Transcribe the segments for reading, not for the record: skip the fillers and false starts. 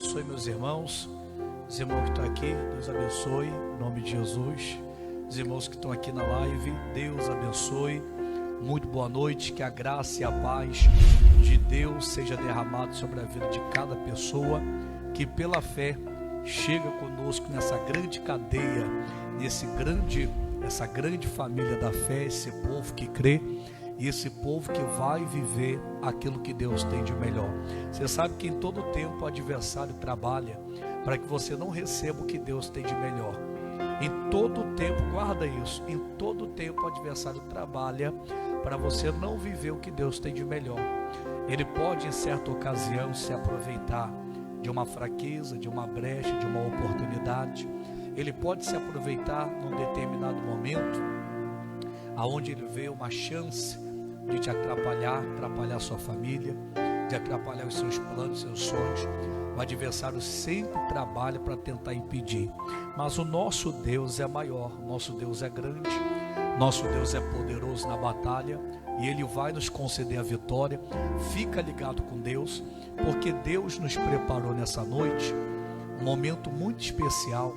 abençoe meus irmãos. Os irmãos que estão aqui, Deus abençoe, em nome de Jesus. Os irmãos que estão aqui na live, Deus abençoe. Muito boa noite, que a graça e a paz de Deus seja derramado sobre a vida de cada pessoa que pela fé chega conosco nessa grande cadeia, essa grande família da fé, esse povo que crê e esse povo que vai viver aquilo que Deus tem de melhor. Você sabe que em todo tempo o adversário trabalha para que você não receba o que Deus tem de melhor. Em todo tempo, guarda isso, em todo tempo o adversário trabalha para você não viver o que Deus tem de melhor. Ele pode em certa ocasião se aproveitar de uma fraqueza, de uma brecha, de uma oportunidade. Ele pode se aproveitar num determinado momento aonde ele vê uma chance de te atrapalhar sua família, de atrapalhar os seus planos, seus sonhos. O adversário sempre trabalha para tentar impedir, mas o nosso Deus é maior, nosso Deus é grande, nosso Deus é poderoso na batalha e Ele vai nos conceder a vitória. Fica ligado com Deus, porque Deus nos preparou nessa noite um momento muito especial,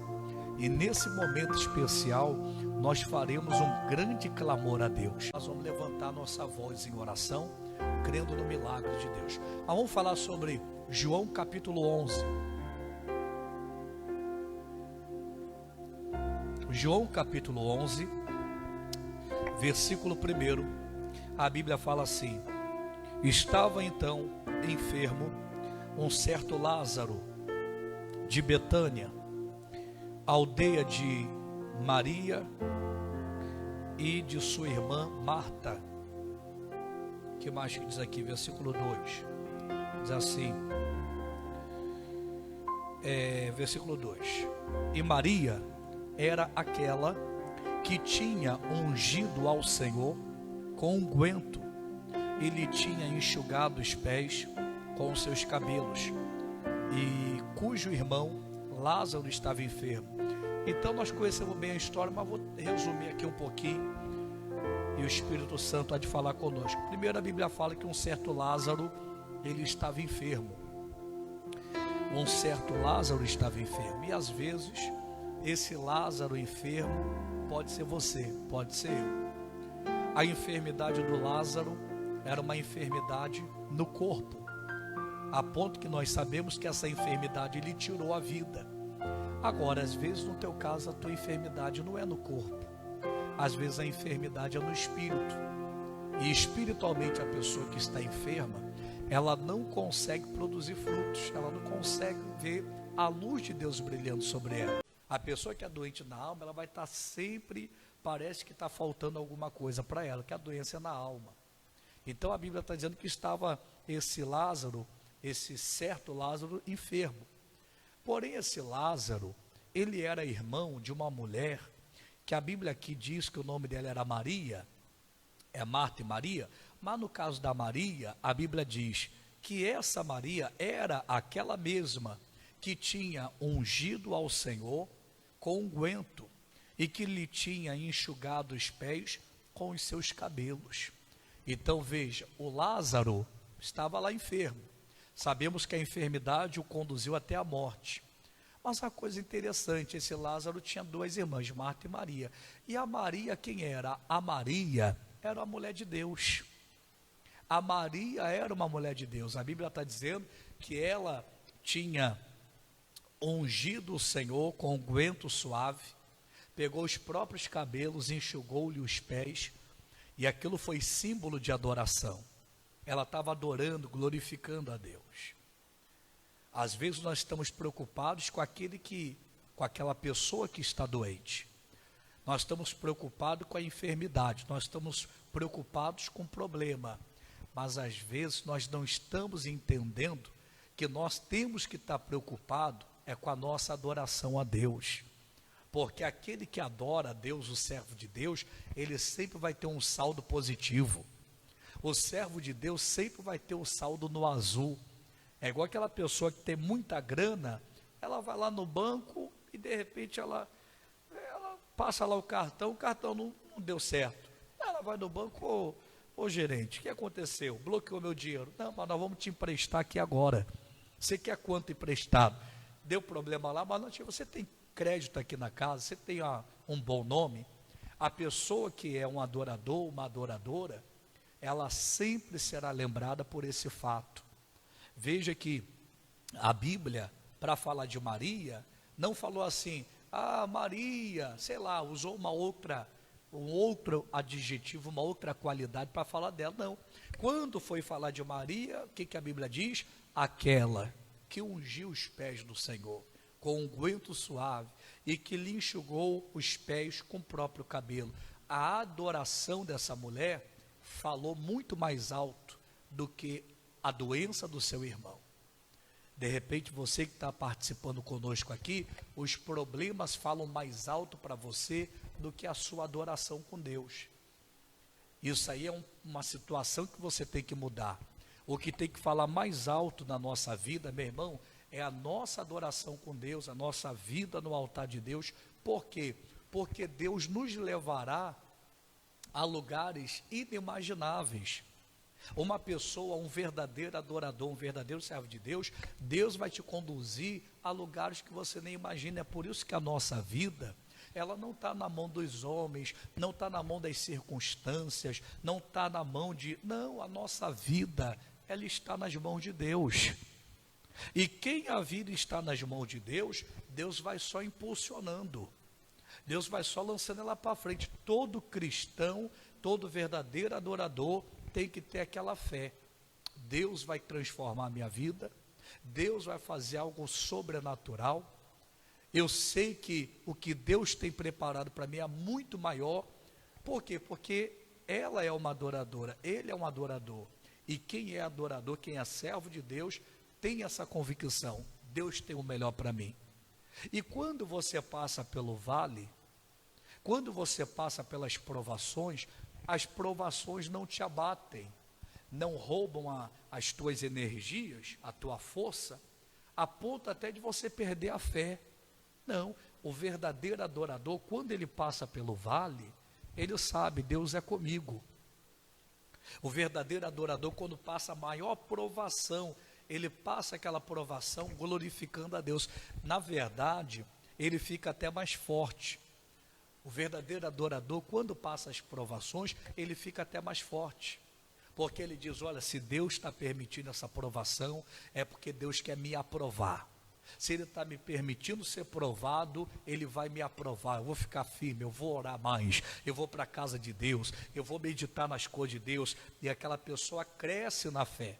e nesse momento especial nós faremos um grande clamor a Deus. Nós vamos levantar nossa voz em oração, crendo no milagre de Deus. Vamos falar sobre João capítulo 11. João capítulo 11, versículo 1, a Bíblia fala assim: estava então enfermo um certo Lázaro de Betânia, aldeia de Maria e de sua irmã Marta. O que mais que diz aqui? Versículo 2 diz assim, versículo 2: e Maria era aquela que tinha ungido ao Senhor com unguento e lhe tinha enxugado os pés com os seus cabelos, e cujo irmão Lázaro estava enfermo. Então nós conhecemos bem a história, mas vou resumir aqui um pouquinho e o Espírito Santo há de falar conosco. Primeiro, a Bíblia fala que um certo Lázaro, ele estava enfermo. Um certo Lázaro estava enfermo, e às vezes esse Lázaro enfermo pode ser você, pode ser eu. A enfermidade do Lázaro era uma enfermidade no corpo, a ponto que nós sabemos que essa enfermidade lhe tirou a vida. Agora, às vezes no teu caso a tua enfermidade não é no corpo, às vezes a enfermidade é no espírito, e espiritualmente a pessoa que está enferma, ela não consegue produzir frutos, ela não consegue ver a luz de Deus brilhando sobre ela. A pessoa que é doente na alma, ela vai estar sempre, parece que está faltando alguma coisa para ela, que a doença é na alma. Então a Bíblia está dizendo que estava esse Lázaro, esse certo Lázaro enfermo. Porém esse Lázaro, ele era irmão de uma mulher, que a Bíblia aqui diz que o nome dela era Maria, é Marta e Maria, mas no caso da Maria, a Bíblia diz que essa Maria era aquela mesma que tinha ungido ao Senhor com unguento e que lhe tinha enxugado os pés com os seus cabelos. Então veja, o Lázaro estava lá enfermo. Sabemos que a enfermidade o conduziu até a morte. Mas uma coisa interessante, esse Lázaro tinha duas irmãs, Marta e Maria. E a Maria quem era? A Maria era a mulher de Deus. A Maria era uma mulher de Deus. A Bíblia está dizendo que ela tinha ungido o Senhor com unguento suave, pegou os próprios cabelos, enxugou-lhe os pés, e aquilo foi símbolo de adoração. Ela estava adorando, glorificando a Deus. Às vezes nós estamos preocupados com aquela pessoa que está doente. Nós estamos preocupados com a enfermidade, nós estamos preocupados com o problema. Mas às vezes nós não estamos entendendo que nós temos que estar preocupados com a nossa adoração a Deus. Porque aquele que adora a Deus, o servo de Deus, ele sempre vai ter um saldo positivo. O servo de Deus sempre vai ter o saldo no azul. É igual aquela pessoa que tem muita grana, ela vai lá no banco e de repente ela passa lá o cartão não deu certo. Ela vai no banco, ô gerente, o que aconteceu? Bloqueou meu dinheiro. Não, mas nós vamos te emprestar aqui agora. Você quer quanto emprestado? Deu problema lá, mas não tinha. Você tem crédito aqui na casa, você tem um bom nome. A pessoa que é um adorador, uma adoradora, ela sempre será lembrada por esse fato. Veja que a Bíblia, para falar de Maria, não falou assim, Maria, sei lá, usou um outro adjetivo, uma outra qualidade para falar dela, não. Quando foi falar de Maria, o que a Bíblia diz? Aquela que ungiu os pés do Senhor com um unguento suave e que lhe enxugou os pés com o próprio cabelo. A adoração dessa mulher falou muito mais alto do que a doença do seu irmão. De repente, você que está participando conosco aqui, os problemas falam mais alto para você do que a sua adoração com Deus. Isso aí é uma situação que você tem que mudar. O que tem que falar mais alto na nossa vida, meu irmão, é a nossa adoração com Deus, a nossa vida no altar de Deus. Por quê? Porque Deus nos levará a lugares inimagináveis. Uma pessoa, um verdadeiro adorador, um verdadeiro servo de Deus, Deus vai te conduzir a lugares que você nem imagina. É por isso que a nossa vida, ela não está na mão dos homens, não está na mão das circunstâncias, não está na mão de... Não, a nossa vida, ela está nas mãos de Deus. E quem a vida está nas mãos de Deus, Deus vai só impulsionando. Deus vai só lançando ela para frente. Todo cristão, todo verdadeiro adorador tem que ter aquela fé. Deus vai transformar a minha vida, Deus vai fazer algo sobrenatural. Eu sei que o que Deus tem preparado para mim é muito maior. Por quê? Porque ela é uma adoradora, ele é um adorador. E quem é adorador, quem é servo de Deus, tem essa convicção: Deus tem o melhor para mim. E quando você passa pelo vale, quando você passa pelas provações, as provações não te abatem, não roubam as tuas energias, a tua força, a ponto até de você perder a fé. Não, o verdadeiro adorador, quando ele passa pelo vale, ele sabe, Deus é comigo. O verdadeiro adorador, quando passa a maior provação, ele passa aquela provação glorificando a Deus. Na verdade, ele fica até mais forte. O verdadeiro adorador, quando passa as provações, ele fica até mais forte. Porque ele diz, olha, se Deus está permitindo essa provação, é porque Deus quer me aprovar. Se ele está me permitindo ser provado, ele vai me aprovar. Eu vou ficar firme, eu vou orar mais, eu vou para a casa de Deus, eu vou meditar nas coisas de Deus, e aquela pessoa cresce na fé.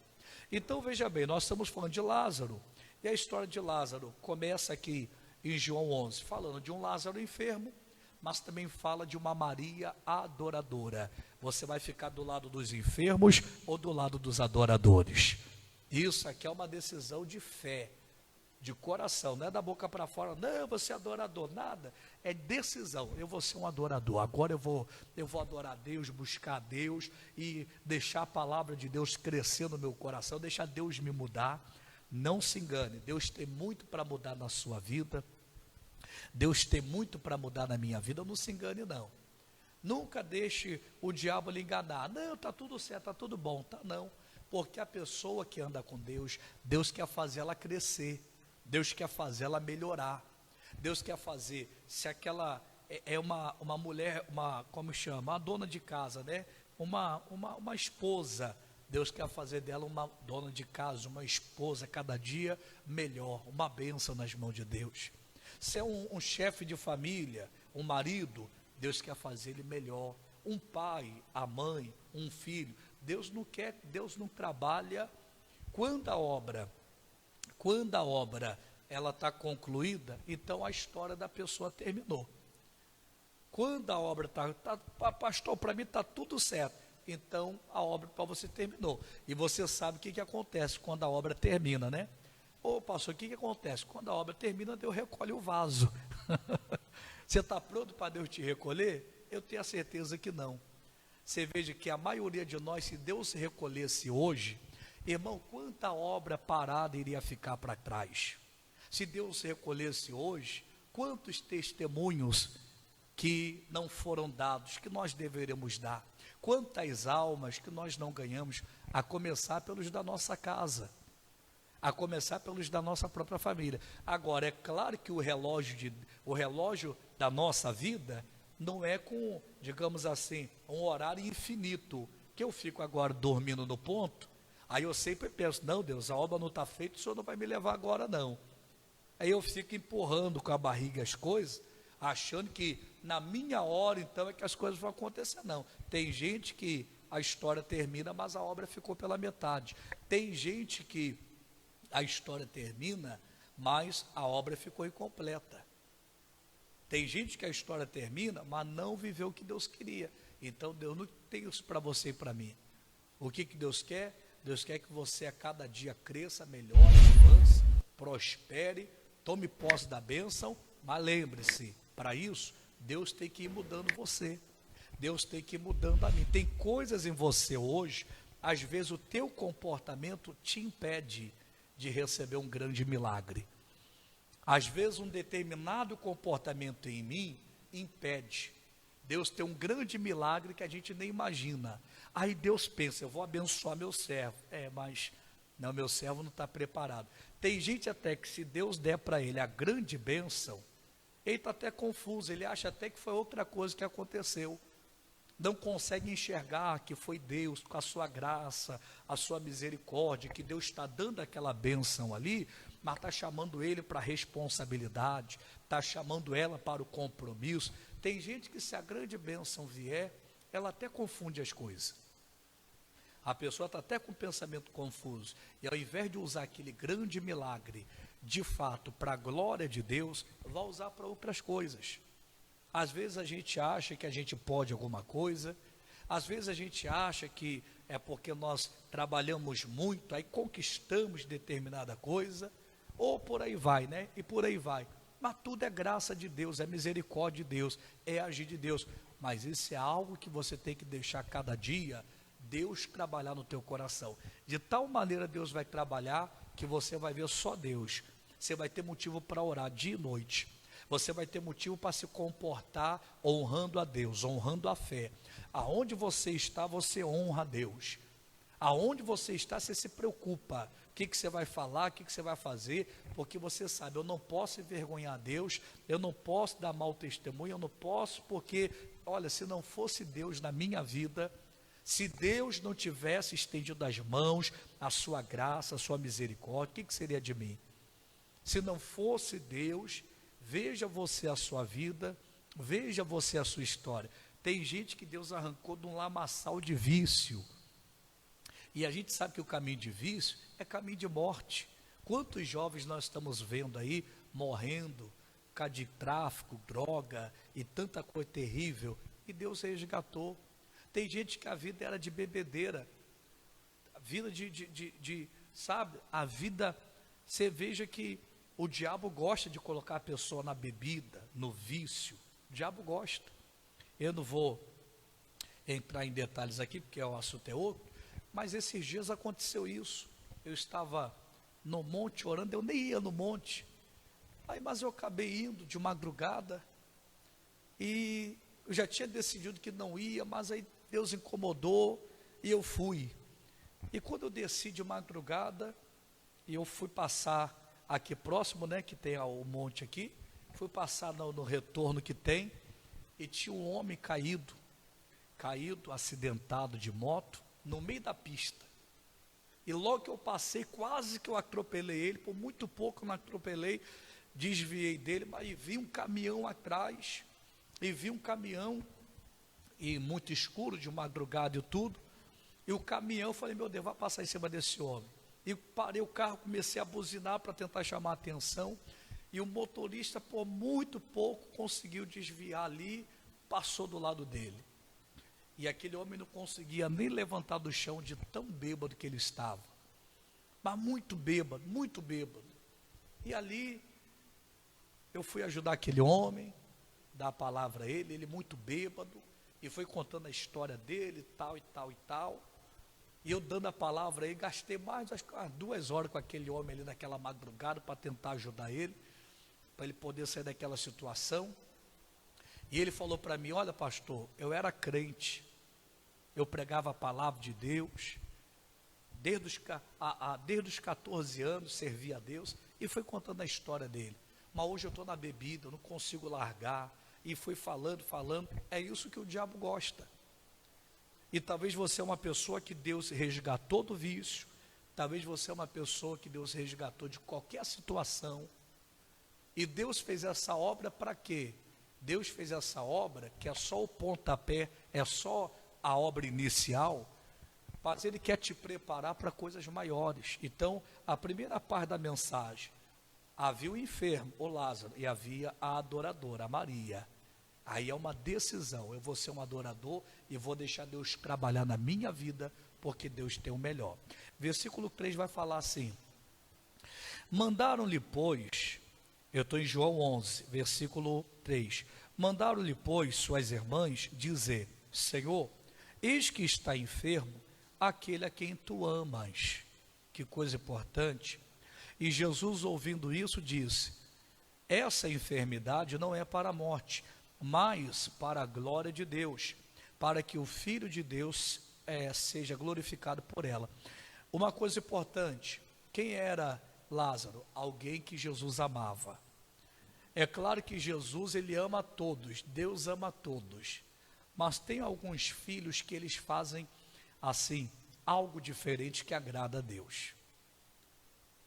Então veja bem, nós estamos falando de Lázaro, e a história de Lázaro começa aqui em João 11, falando de um Lázaro enfermo, mas também fala de uma Maria adoradora. Você vai ficar do lado dos enfermos ou do lado dos adoradores? Isso aqui é uma decisão de fé, de coração, não é da boca para fora, não, você é adorador, nada, é decisão, eu vou ser um adorador, agora eu vou adorar a Deus, buscar a Deus e deixar a palavra de Deus crescer no meu coração, deixar Deus me mudar. Não se engane, Deus tem muito para mudar na sua vida, Deus tem muito para mudar na minha vida, não se engane não, nunca deixe o diabo lhe enganar, não, está tudo certo, está tudo bom, tá não, porque a pessoa que anda com Deus, Deus quer fazer ela crescer, Deus quer fazer ela melhorar, Deus quer fazer, se aquela é uma mulher, como chama, uma dona de casa, né? Uma esposa, Deus quer fazer dela uma dona de casa, uma esposa cada dia melhor, uma bênção nas mãos de Deus. Se é um chefe de família, um marido, Deus quer fazer ele melhor, um pai, a mãe, um filho, Deus não trabalha quando a obra ela está concluída, então a história da pessoa terminou. Quando a obra pastor, para mim está tudo certo, então a obra para você terminou. E você sabe o que acontece quando a obra termina, né? Ô pastor, o que acontece? Quando a obra termina, Deus recolhe o vaso. Você está pronto para Deus te recolher? Eu tenho a certeza que não. Você veja que a maioria de nós, se Deus se recolhesse hoje, irmão, quanta obra parada iria ficar para trás? Se Deus se recolhesse hoje, quantos testemunhos que não foram dados, que nós deveríamos dar? Quantas almas que nós não ganhamos, a começar pelos da nossa casa? a começar pelos da nossa própria família. Agora, é claro que o relógio da nossa vida não é com, digamos assim, um horário infinito, que eu fico agora dormindo no ponto, aí eu sempre penso, não, Deus, a obra não está feita, o Senhor não vai me levar agora não. Aí eu fico empurrando com a barriga as coisas, achando que na minha hora então é que as coisas vão acontecer. Não, tem gente que a história termina, mas a obra ficou pela metade. Tem gente que a história termina, mas a obra ficou incompleta. Tem gente que a história termina, mas não viveu o que Deus queria. Então Deus não tem isso para você e para mim. O que Deus quer? Deus quer que você a cada dia cresça, melhore, avance, prospere, tome posse da bênção, mas lembre-se, para isso, Deus tem que ir mudando você. Deus tem que ir mudando a mim. Tem coisas em você hoje, às vezes o teu comportamento te impede de receber um grande milagre. Às vezes um determinado comportamento em mim impede. Deus tem um grande milagre que a gente nem imagina. Aí Deus pensa, eu vou abençoar meu servo. Mas não, meu servo não está preparado. Tem gente até que se Deus der para ele a grande bênção, ele está até confuso, ele acha até que foi outra coisa que aconteceu. Não consegue enxergar que foi Deus, com a sua graça, a sua misericórdia, que Deus está dando aquela bênção ali, mas está chamando ele para a responsabilidade, está chamando ela para o compromisso. Tem gente que se a grande bênção vier, ela até confunde as coisas. A pessoa está até com o pensamento confuso, e ao invés de usar aquele grande milagre, de fato, para a glória de Deus, vai usar para outras coisas. Às vezes a gente acha que a gente pode alguma coisa, às vezes a gente acha que é porque nós trabalhamos muito, aí conquistamos determinada coisa, ou por aí vai, né? E por aí vai. Mas tudo é graça de Deus, é misericórdia de Deus, é agir de Deus. Mas isso é algo que você tem que deixar cada dia Deus trabalhar no teu coração. De tal maneira Deus vai trabalhar que você vai ver só Deus. Você vai ter motivo para orar dia e noite. Você vai ter motivo para se comportar honrando a Deus, honrando a fé. Aonde você está, você honra a Deus. Aonde você está, você se preocupa. O que você vai falar, o que você vai fazer, porque você sabe, eu não posso envergonhar a Deus, eu não posso dar mau testemunho, eu não posso, porque, olha, se não fosse Deus na minha vida, se Deus não tivesse estendido as mãos, a sua graça, a sua misericórdia, o que seria de mim? Se não fosse Deus, veja você a sua vida, veja você a sua história. Tem gente que Deus arrancou de um lamaçal de vício. E a gente sabe que o caminho de vício é caminho de morte. Quantos jovens nós estamos vendo aí morrendo por causa de tráfico, droga e tanta coisa terrível, e Deus resgatou. Tem gente que a vida era de bebedeira, a vida sabe, a vida, você veja que o diabo gosta de colocar a pessoa na bebida, no vício, o diabo gosta. Eu não vou entrar em detalhes aqui, porque o assunto é outro, mas esses dias aconteceu isso. Eu estava no monte orando, eu nem ia no monte, mas eu acabei indo de madrugada, e eu já tinha decidido que não ia, mas aí Deus incomodou, e eu fui. E quando eu desci de madrugada, e eu fui passar aqui próximo, né, que tem o monte aqui, fui passar no retorno que tem, e tinha um homem caído, acidentado de moto, no meio da pista. E logo que eu passei, quase que eu atropelei ele, por muito pouco eu não atropelei, desviei dele, mas vi um caminhão atrás, e muito escuro, de madrugada e tudo, e o caminhão, eu falei, meu Deus, vai passar em cima desse homem. E parei o carro, comecei a buzinar para tentar chamar a atenção, e o motorista, por muito pouco, conseguiu desviar ali, passou do lado dele. E aquele homem não conseguia nem levantar do chão de tão bêbado que ele estava. Mas muito bêbado, muito bêbado. E ali, eu fui ajudar aquele homem, dar a palavra a ele, ele muito bêbado, e foi contando a história dele, tal e tal e tal. E eu dando a palavra a ele, gastei mais, acho que umas 2 horas com aquele homem ali naquela madrugada, para tentar ajudar ele, para ele poder sair daquela situação. E ele falou para mim, olha pastor, eu era crente, eu pregava a palavra de Deus, desde os 14 anos servia a Deus, e foi contando a história dele. Mas hoje eu estou na bebida, eu não consigo largar, e foi falando, é isso que o diabo gosta. E talvez você é uma pessoa que Deus resgatou do vício, talvez você é uma pessoa que Deus resgatou de qualquer situação, e Deus fez essa obra para quê? Deus fez essa obra, que é só o pontapé, é só a obra inicial, mas Ele quer te preparar para coisas maiores. Então, a primeira parte da mensagem, havia o enfermo, o Lázaro, e havia a adoradora, a Maria. Aí é uma decisão, eu vou ser um adorador e vou deixar Deus trabalhar na minha vida, porque Deus tem o melhor. Versículo 3 vai falar assim: mandaram-lhe, pois, eu estou em João 11, versículo 3, mandaram-lhe, pois, suas irmãs dizer: Senhor, eis que está enfermo aquele a quem tu amas. Que coisa importante. E Jesus, ouvindo isso, disse: essa enfermidade não é para a morte, mas para a glória de Deus, para que o Filho de Deus seja glorificado por ela. Uma coisa importante: quem era Lázaro? Alguém que Jesus amava. É claro que Jesus, ele ama a todos, Deus ama a todos, mas tem alguns filhos que eles fazem assim, algo diferente que agrada a Deus.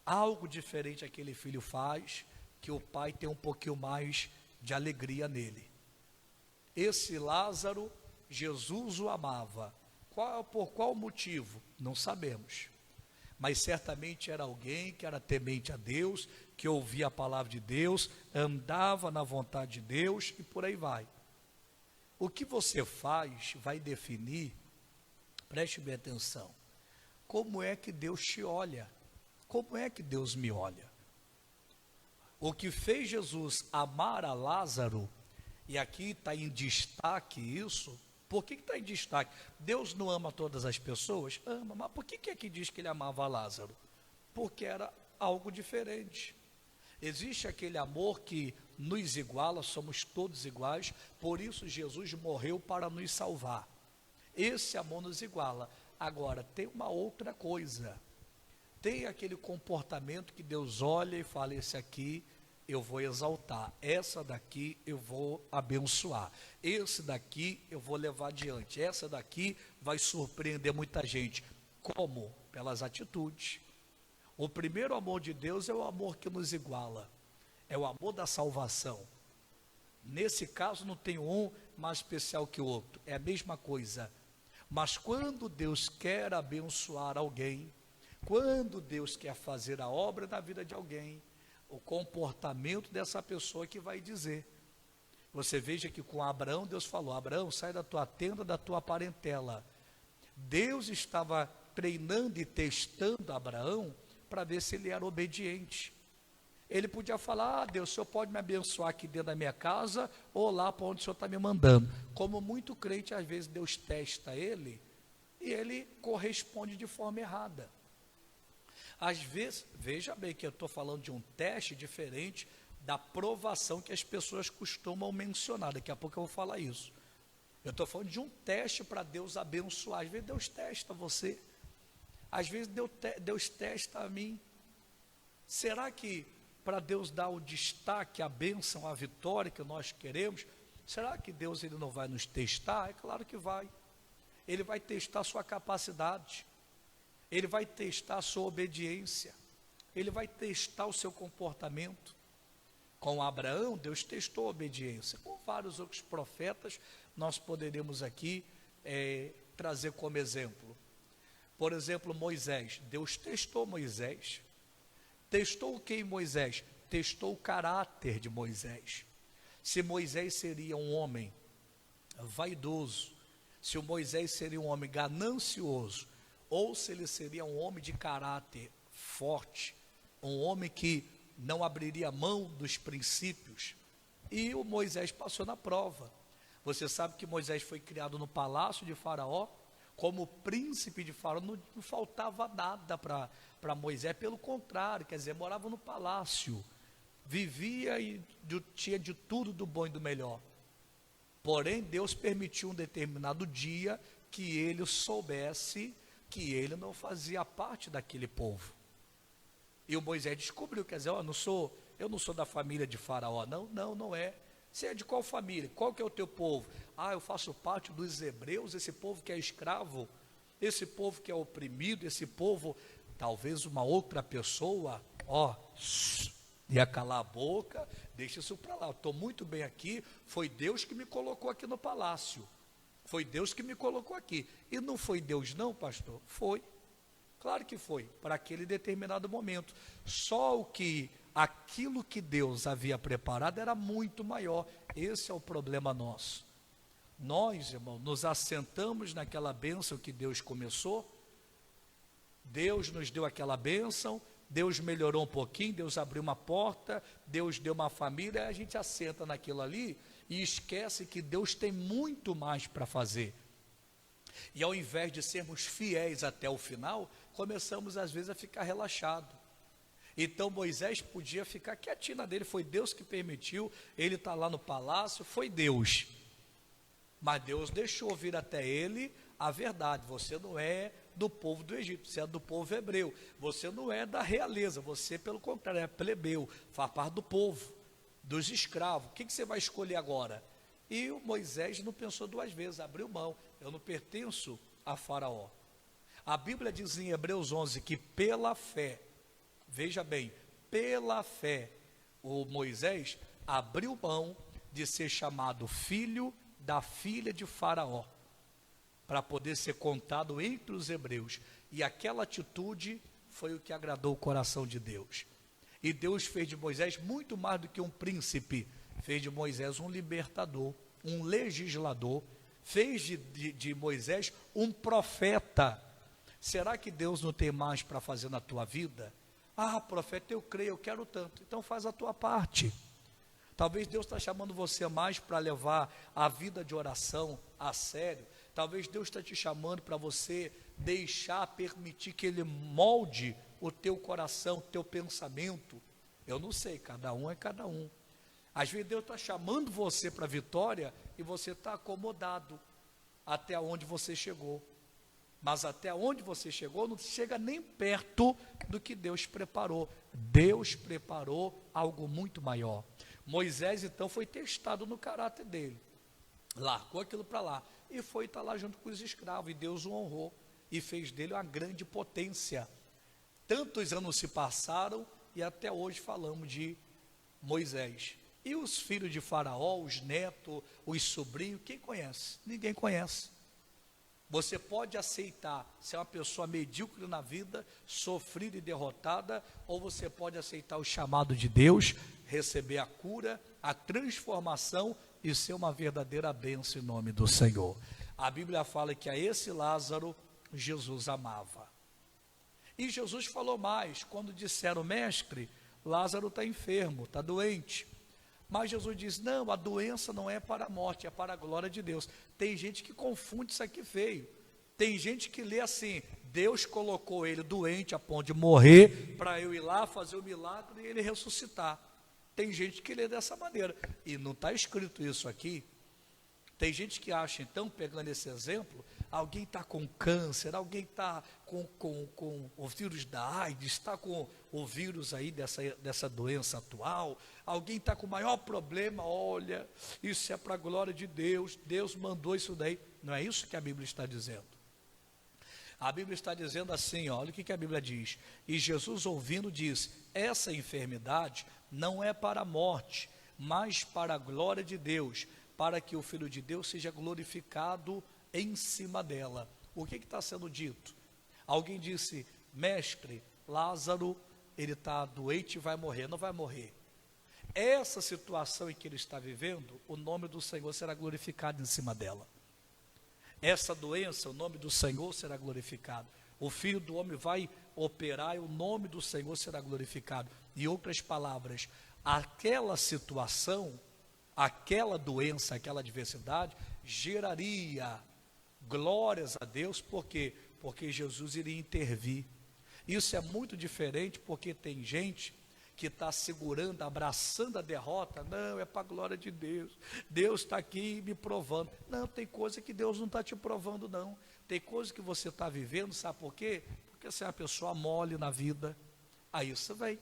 Algo diferente aquele filho faz, que o pai tem um pouquinho mais de alegria nele. Esse Lázaro, Jesus o amava. Por qual motivo? Não sabemos. Mas certamente era alguém que era temente a Deus, que ouvia a palavra de Deus, andava na vontade de Deus e por aí vai. O que você faz vai definir, preste bem atenção, como é que Deus te olha, como é que Deus me olha. O que fez Jesus amar a Lázaro, e aqui está em destaque isso. Por que está em destaque? Deus não ama todas as pessoas? Ama, mas por que é que diz que ele amava Lázaro? Porque era algo diferente. Existe aquele amor que nos iguala, somos todos iguais, por isso Jesus morreu para nos salvar. Esse amor nos iguala. Agora, tem uma outra coisa. Tem aquele comportamento que Deus olha e fala: esse aqui eu vou exaltar, essa daqui eu vou abençoar, esse daqui eu vou levar adiante, essa daqui vai surpreender muita gente. Como? Pelas atitudes. O primeiro amor de Deus é o amor que nos iguala, é o amor da salvação. Nesse caso não tem um mais especial que o outro, é a mesma coisa. Mas quando Deus quer abençoar alguém, quando Deus quer fazer a obra na vida de alguém, o comportamento dessa pessoa que vai dizer. Você veja que com Abraão, Deus falou: Abraão, sai da tua tenda, da tua parentela. Deus estava treinando e testando Abraão para ver se ele era obediente. Ele podia falar: ah, Deus, o Senhor pode me abençoar aqui dentro da minha casa ou lá para onde o Senhor está me mandando. Como muito crente, às vezes Deus testa ele e ele corresponde de forma errada. Às vezes, veja bem que eu estou falando de um teste diferente da provação que as pessoas costumam mencionar. Daqui a pouco eu vou falar isso. Eu estou falando de um teste para Deus abençoar. Às vezes Deus testa você, às vezes Deus testa a mim. Será que para Deus dar o destaque, a bênção, a vitória que nós queremos, será que Deus ele não vai nos testar? É claro que vai. Ele vai testar a sua capacidade. Ele vai testar a sua obediência, ele vai testar o seu comportamento. Com Abraão, Deus testou a obediência. Com vários outros profetas, nós poderemos aqui trazer como exemplo. Por exemplo, Moisés. Deus testou Moisés. Testou o que em Moisés? Testou o caráter de Moisés. Se Moisés seria um homem vaidoso, se o Moisés seria um homem ganancioso, ou se ele seria um homem de caráter forte, um homem que não abriria mão dos princípios. E o Moisés passou na prova. Você sabe que Moisés foi criado no palácio de Faraó, como príncipe de Faraó, não faltava nada para Moisés, pelo contrário, quer dizer, morava no palácio, vivia e tinha de tudo do bom e do melhor. Porém, Deus permitiu um determinado dia que ele soubesse que ele não fazia parte daquele povo. E o Moisés descobriu, quer dizer, eu não sou da família de Faraó, não é. Você é de qual família? Qual que é o teu povo? Eu faço parte dos hebreus, esse povo que é escravo, esse povo que é oprimido, esse povo, talvez uma outra pessoa, ia calar a boca, deixa isso para lá, eu estou muito bem aqui, foi Deus que me colocou aqui no palácio, foi Deus que me colocou aqui, e não foi Deus não, pastor? Foi, claro que foi, para aquele determinado momento, só aquilo que Deus havia preparado era muito maior. Esse é o problema nosso. Nós, irmão, nos assentamos naquela bênção que Deus começou, Deus nos deu aquela bênção, Deus melhorou um pouquinho, Deus abriu uma porta, Deus deu uma família, a gente assenta naquilo ali e esquece que Deus tem muito mais para fazer. E ao invés de sermos fiéis até o final, começamos às vezes a ficar relaxado. Então Moisés podia ficar quietinho na dele, foi Deus que permitiu, ele está lá no palácio, foi Deus. Mas Deus deixou vir até ele a verdade, você não é do povo do Egito, você é do povo hebreu, você não é da realeza, você pelo contrário é plebeu, faz parte do povo, dos escravos, o que você vai escolher agora? E o Moisés não pensou duas vezes, abriu mão, eu não pertenço a Faraó. A Bíblia diz em Hebreus 11 que pela fé, veja bem, pela fé, o Moisés abriu mão de ser chamado filho da filha de Faraó, para poder ser contado entre os hebreus, e aquela atitude foi o que agradou o coração de Deus, e Deus fez de Moisés muito mais do que um príncipe, fez de Moisés um libertador, um legislador, fez de Moisés um profeta. Será que Deus não tem mais para fazer na tua vida? Profeta, eu creio, eu quero tanto, então faz a tua parte. Talvez Deus está chamando você mais para levar a vida de oração a sério. Talvez Deus está te chamando para você permitir que Ele molde o teu coração, o teu pensamento. Eu não sei, cada um é cada um. Às vezes Deus está chamando você para a vitória e você está acomodado até onde você chegou. Mas até onde você chegou não chega nem perto do que Deus preparou. Deus preparou algo muito maior. Moisés então foi testado no caráter dele, largou aquilo para lá e foi estar lá junto com os escravos, e Deus o honrou e fez dele uma grande potência. Tantos anos se passaram e até hoje falamos de Moisés. E os filhos de Faraó, os netos, os sobrinhos, quem conhece? Ninguém conhece. Você pode aceitar ser uma pessoa medíocre na vida, sofrida e derrotada, ou você pode aceitar o chamado de Deus, receber a cura, a transformação e ser uma verdadeira bênção em nome do Senhor. A Bíblia fala que a esse Lázaro Jesus amava. E Jesus falou mais, quando disseram, mestre, Lázaro está enfermo, está doente. Mas Jesus diz, não, a doença não é para a morte, é para a glória de Deus. Tem gente que confunde isso aqui feio. Tem gente que lê assim, Deus colocou ele doente a ponto de morrer, para eu ir lá fazer o milagre e ele ressuscitar. Tem gente que lê dessa maneira, e não está escrito isso aqui. Tem gente que acha, então, pegando esse exemplo, alguém está com câncer, alguém está com o vírus da AIDS, está com o vírus aí dessa doença atual, alguém está com o maior problema, olha, isso é para a glória de Deus, Deus mandou isso daí. Não é isso que a Bíblia está dizendo. A Bíblia está dizendo assim, olha o que a Bíblia diz. E Jesus ouvindo diz, essa enfermidade não é para a morte, mas para a glória de Deus, para que o Filho de Deus seja glorificado em cima dela. O que está sendo dito? Alguém disse, mestre, Lázaro, ele está doente e vai morrer. Não vai morrer. Essa situação em que ele está vivendo, o nome do Senhor será glorificado em cima dela. Essa doença, o nome do Senhor será glorificado. O Filho do Homem vai operar e o nome do Senhor será glorificado. Em outras palavras, aquela situação, aquela doença, aquela adversidade, geraria glórias a Deus, por quê? Porque Jesus iria intervir. Isso é muito diferente, porque tem gente que está segurando, abraçando a derrota. Não, é para a glória de Deus, Deus está aqui me provando. Não, tem coisa que Deus não está te provando não, Tem coisa que você está vivendo, sabe por quê? Porque você é uma pessoa mole na vida, aí isso vem.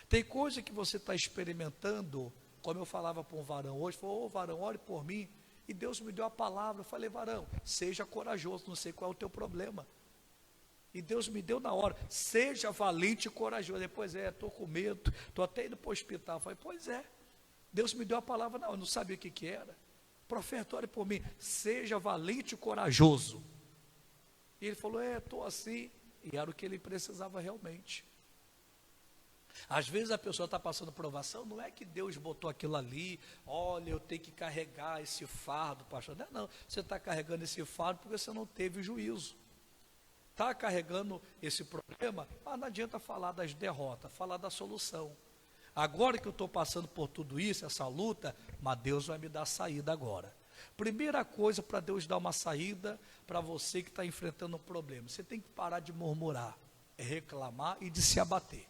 Tem coisa que você está experimentando, como eu falava para um varão hoje, falou, ô varão, ore por mim, e Deus me deu a palavra, eu falei, varão, seja corajoso, não sei qual é o teu problema, e Deus me deu na hora, seja valente e corajoso. Depois estou com medo, estou até indo para o hospital. Eu falei, pois é, Deus me deu a palavra, não, eu não sabia o que era. Profeta, ore por mim, seja valente e corajoso. E ele falou, estou assim, e era o que ele precisava realmente. Às vezes a pessoa está passando provação, não é que Deus botou aquilo ali, olha, eu tenho que carregar esse fardo, pastor. Não, não, você está carregando esse fardo porque você não teve juízo. Está carregando esse problema, mas não adianta falar das derrotas, falar da solução. Agora que eu estou passando por tudo isso, essa luta, mas Deus vai me dar saída agora. Primeira coisa para Deus dar uma saída para você que está enfrentando um problema, você tem que parar de murmurar, reclamar e de se abater.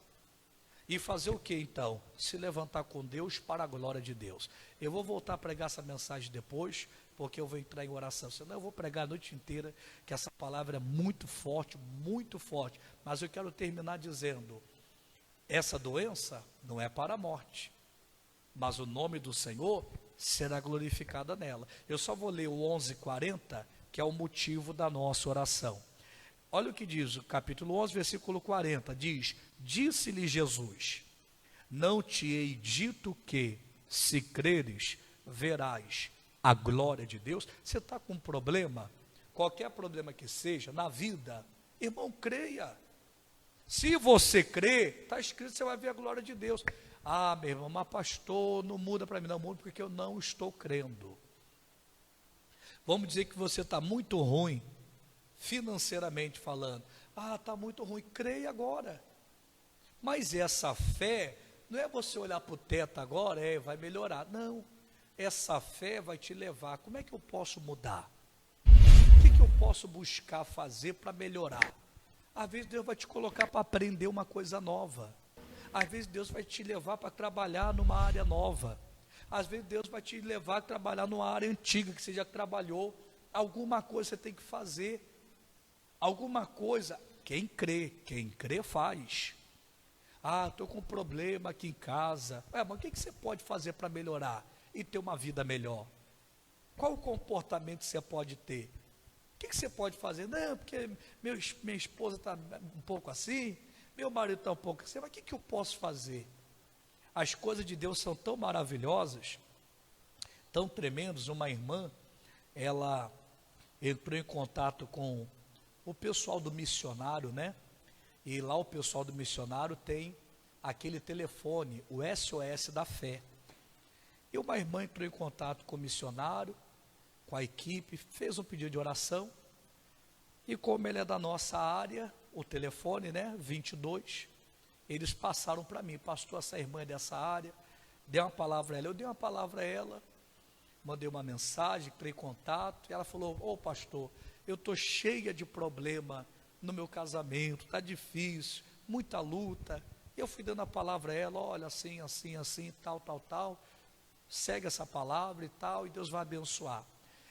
E fazer o que então? Se levantar com Deus para a glória de Deus. Eu vou voltar a pregar essa mensagem depois, porque eu vou entrar em oração. Senão eu vou pregar a noite inteira, que essa palavra é muito forte, mas eu quero terminar dizendo, essa doença não é para a morte, mas o nome do Senhor será glorificado nela. Eu só vou ler o 11:40, que é o motivo da nossa oração. Olha o que diz o capítulo 11, versículo 40, diz, disse-lhe Jesus, não te hei dito que, se creres, verás a glória de Deus. Você está com um problema, qualquer problema que seja, na vida, irmão, creia. Se você crê, está escrito, você vai ver a glória de Deus. Ah, meu irmão, mas pastor, não muda para mim, não muda porque eu não estou crendo. Vamos dizer que você está muito ruim, financeiramente falando. Ah, está muito ruim, creia agora. Mas essa fé, não é você olhar para o teto agora, vai melhorar. Não, essa fé vai te levar, como é que eu posso mudar? O que eu posso buscar fazer para melhorar? Às vezes Deus vai te colocar para aprender uma coisa nova. Às vezes Deus vai te levar para trabalhar numa área nova. Às vezes Deus vai te levar a trabalhar numa área antiga que você já trabalhou. Alguma coisa você tem que fazer. Alguma coisa, quem crê faz. Ah, estou com um problema aqui em casa. Mas o que você pode fazer para melhorar e ter uma vida melhor? Qual o comportamento que você pode ter? O que você pode fazer? Não, porque minha esposa está um pouco assim, meu marido está um pouco assim, mas o que eu posso fazer? As coisas de Deus são tão maravilhosas, tão tremendas. Uma irmã, ela entrou em contato com o pessoal do missionário, né? E lá o pessoal do missionário tem aquele telefone, o SOS da fé. E uma irmã entrou em contato com o missionário, com a equipe, fez um pedido de oração. E como ele é da nossa área, o telefone, né, 22, eles passaram para mim, pastor, essa irmã é dessa área, dei uma palavra a ela, eu dei uma palavra a ela, mandei uma mensagem, entrei em contato, e ela falou, ô pastor, eu estou cheia de problema no meu casamento, está difícil, muita luta. Eu fui dando a palavra a ela, olha, assim, assim, assim, tal, segue essa palavra e tal, e Deus vai abençoar.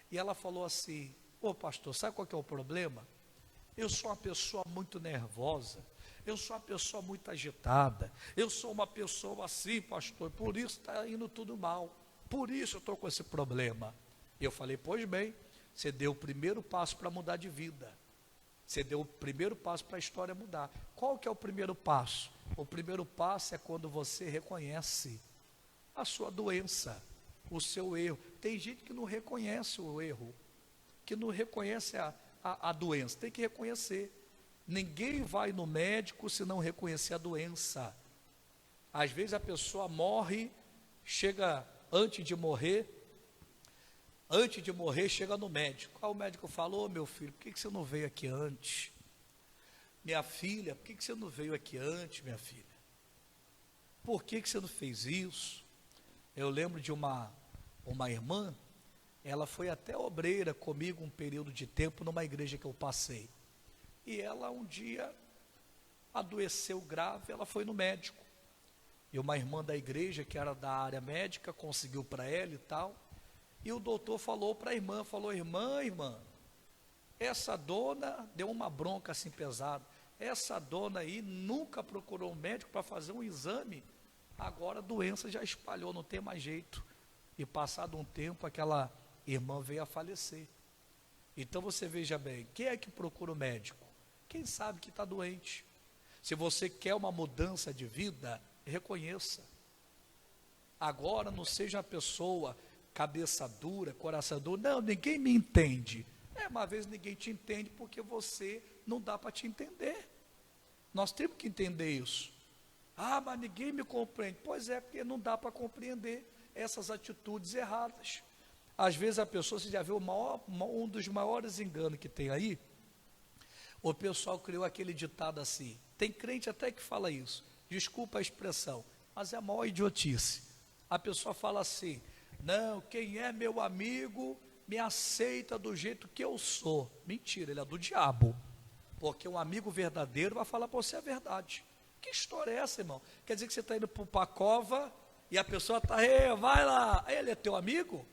E ela falou assim, ô pastor, sabe qual que é o problema? Eu sou uma pessoa muito nervosa, eu sou uma pessoa muito agitada, eu sou uma pessoa assim, pastor, por isso está indo tudo mal, por isso eu estou com esse problema. E eu falei, pois bem, você deu o primeiro passo para mudar de vida, você deu o primeiro passo para a história mudar. Qual que é o primeiro passo? O primeiro passo é quando você reconhece a sua doença, o seu erro. Tem gente que não reconhece o erro, que não reconhece a doença, tem que reconhecer. Ninguém vai no médico se não reconhecer a doença. Às vezes a pessoa morre, chega antes de morrer, chega no médico. Aí o médico falou, meu filho, por que você não veio aqui antes? Minha filha, por que você não veio aqui antes, minha filha? Por que você não fez isso? Eu lembro de uma irmã, ela foi até obreira comigo um período de tempo numa igreja que eu passei. E ela um dia adoeceu grave, ela foi no médico. E uma irmã da igreja, que era da área médica, conseguiu para ela e tal. E o doutor falou para a irmã, irmã, essa dona deu uma bronca assim pesada. Essa dona aí nunca procurou um médico para fazer um exame. Agora a doença já espalhou, não tem mais jeito. E passado um tempo, aquela irmã veio a falecer. Então você veja bem, quem é que procura o médico? Quem sabe que está doente. Se você quer uma mudança de vida, reconheça. Agora não seja uma pessoa cabeça dura, coração duro. Não, ninguém me entende. Uma vez ninguém te entende porque você não dá para te entender. Nós temos que entender isso. Mas ninguém me compreende. Pois é, porque não dá para compreender essas atitudes erradas. Às vezes a pessoa, você já viu um dos maiores enganos que tem aí? O pessoal criou aquele ditado assim, tem crente até que fala isso, desculpa a expressão, mas é a maior idiotice. A pessoa fala assim, não, quem é meu amigo me aceita do jeito que eu sou. Mentira, ele é do diabo, porque um amigo verdadeiro vai falar para você a verdade. Que história é essa, irmão? Quer dizer que você está indo para a cova e a pessoa está, vai lá, ele é teu amigo?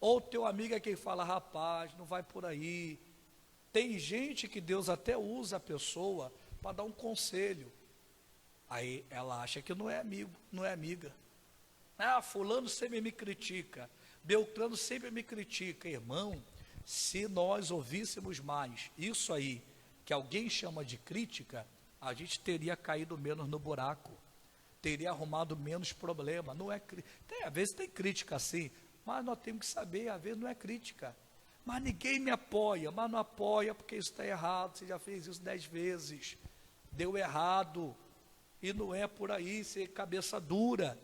Ou teu amigo é quem fala, rapaz, não vai por aí. Tem gente que Deus até usa a pessoa para dar um conselho. Aí ela acha que não é amigo, não é amiga. Fulano sempre me critica, Beltrano sempre me critica. Irmão, se nós ouvíssemos mais isso aí, que alguém chama de crítica, a gente teria caído menos no buraco, teria arrumado menos problema. Não é, às vezes tem crítica assim, mas nós temos que saber, às vezes não é crítica. Mas ninguém me apoia, mas não apoia porque isso está errado, você já fez isso 10 vezes, deu errado, e não é por aí, ser cabeça dura.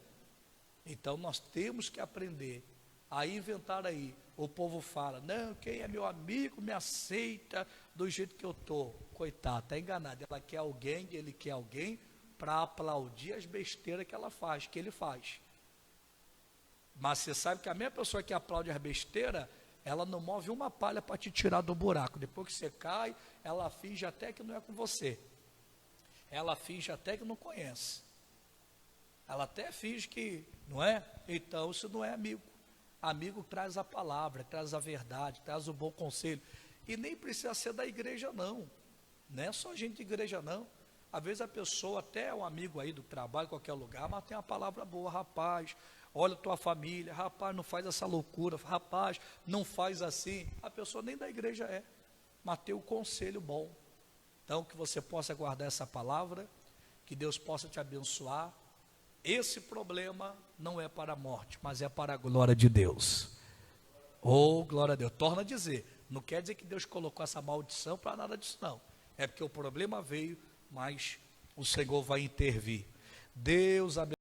Então nós temos que aprender a inventar aí. O povo fala, não, quem é meu amigo me aceita do jeito que eu estou. Coitado, está enganado, ela quer alguém, ele quer alguém para aplaudir as besteiras que ela faz, que ele faz. Mas você sabe que a mesma pessoa que aplaude as besteiras, ela não move uma palha para te tirar do buraco. Depois que você cai, ela finge até que não é com você. Ela finge até que não conhece. Ela até finge que, não é? Então isso não é amigo. Amigo traz a palavra, traz a verdade, traz o bom conselho. E nem precisa ser da igreja não. Não é só gente de igreja não. Às vezes a pessoa, até um amigo aí do trabalho, qualquer lugar, mas tem uma palavra boa, rapaz, olha a tua família, rapaz, não faz essa loucura, rapaz, não faz assim. A pessoa nem da igreja é, mas tem o conselho bom. Então que você possa guardar essa palavra, que Deus possa te abençoar. Esse problema não é para a morte, mas é para a glória de Deus. Glória a Deus. Torna a dizer, não quer dizer que Deus colocou essa maldição para nada disso não. É porque o problema veio, mas o Senhor vai intervir. Deus abençoe.